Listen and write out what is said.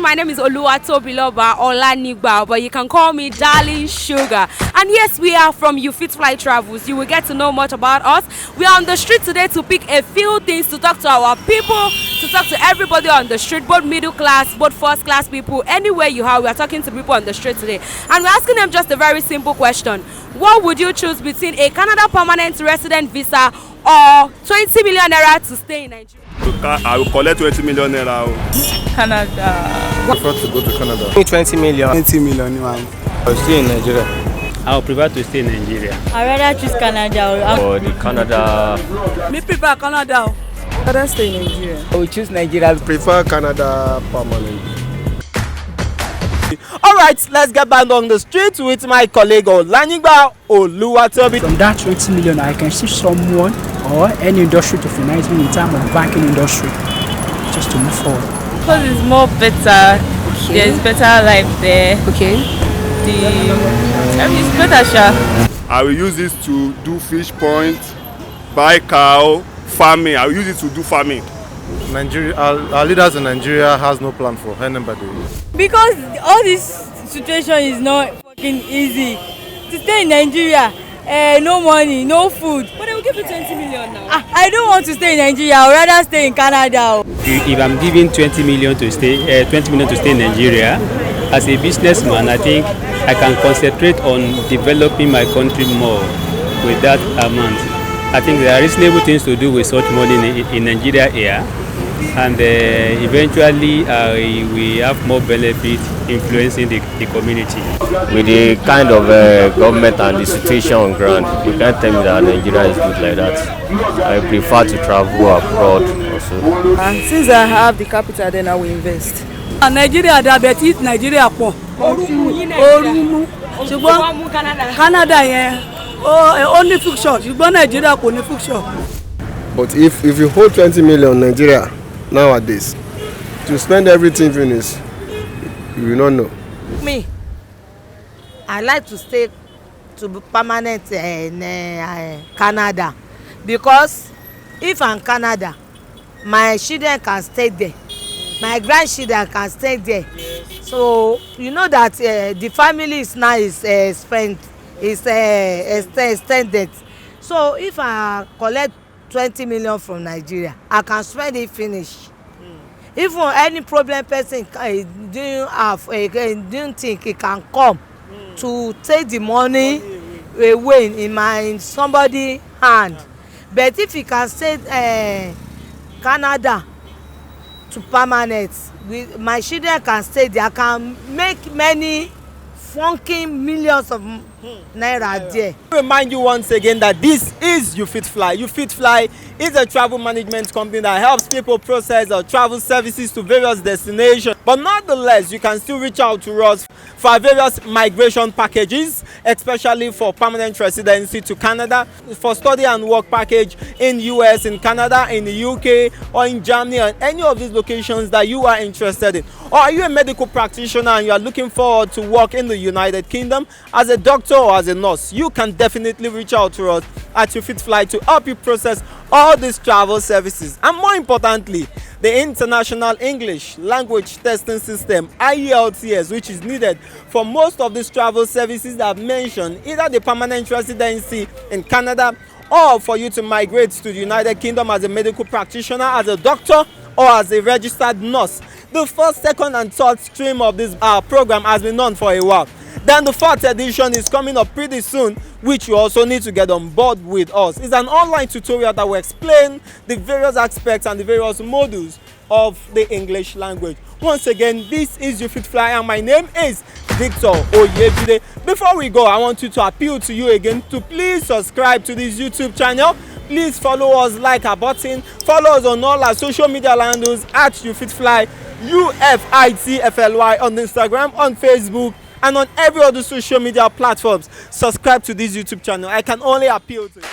my name is Oluwatobiloba Olanigba, but you can call me Darling Sugar. And yes, we are from You Fit Fly Travels. You will get to know much about us. We are on the street today to pick a few things, to talk to our people, to talk to everybody on the street, both middle class, both first class people, anywhere you are. We are talking to people on the street today. And we're asking them just a very simple question. What would you choose between a Canada permanent resident visa or 20 million naira to stay in Nigeria? I will collect 20 million naira. Canada. I prefer to go to Canada. 20 million. 20 million, man. I'll stay in Nigeria. I would prefer to stay in Nigeria. I'd rather choose Canada. Or the Canada. Me prefer Canada. I'd rather stay in Nigeria. I will choose Nigeria. I prefer Canada permanent. Alright, let's get back on the street with my colleague Olanigba Oluwatobi. From that 20 million, I can see someone or any industry to finance me in terms of banking industry, just to move forward. Because it's more better. Okay. There's better life there. Okay. It's better, sure. I will use this to do fish point, buy cow, farming. I will use it to do farming. Nigeria, our leaders in Nigeria has no plan for anybody. Because all this situation is not fucking easy. To stay in Nigeria, no money, no food. But they will give you 20 million now. I don't want to stay in Nigeria. I would rather stay in Canada. If I'm given 20 million to stay in Nigeria, as a businessman, I think I can concentrate on developing my country more with that amount. I think there are reasonable things to do with such money in Nigeria here, and eventually we have more benefit influencing the community. With the kind of government and the situation on ground, you can't tell me that Nigeria is good like that. I prefer to travel abroad also. And since I have the capital, then I will invest. Nigeria, diabetes, Nigeria, Canada, only fiction. You go Nigeria, only fiction. But if you hold 20 million Nigeria nowadays, to spend everything finish, you will not know. Me, I like to stay to be permanent in Canada, because if I'm Canada, my children can stay there, my grandchildren can stay there. So you know that the family is now extended. So if I collect 20 million from Nigeria, I can spend it finish. If for any problem person didn't think he can come to take the money away in somebody hand. But if he can stay Canada to permanent, my children can stay there, I can make many funky millions of naira there. Remind you once again that this is You Fit Fly. You Fit Fly is a travel management company that helps people process or travel services to various destinations. But nonetheless, you can still reach out to us for various migration packages, especially for permanent residency to Canada, for study and work package in US, in Canada, in the UK, or in Germany, or any of these locations that you are interested in. Or are you a medical practitioner and you are looking forward to work in the United Kingdom as a doctor or as a nurse? You can definitely reach out to us at You Fit Fly to help you process all these travel services. And more importantly, the International English Language Testing System, IELTS, which is needed for most of these travel services that I've mentioned, either the permanent residency in Canada or for you to migrate to the United Kingdom as a medical practitioner, as a doctor, or as a registered nurse. The first, second, and third stream of this program has been on for a while. Then the fourth edition is coming up pretty soon, which you also need to get on board with us. It's an online tutorial that will explain the various aspects and the various modules of the English language. Once again, this is You Fit Fly and my name is Victor Oyebide. Before we go, I want you to appeal to you again to please subscribe to this YouTube channel. Please follow us, like our button, follow us on all our social media handles at You Fit Fly, UFITFLY on Instagram, on Facebook, and on every other social media platforms. Subscribe to this YouTube channel. I can only appeal to you.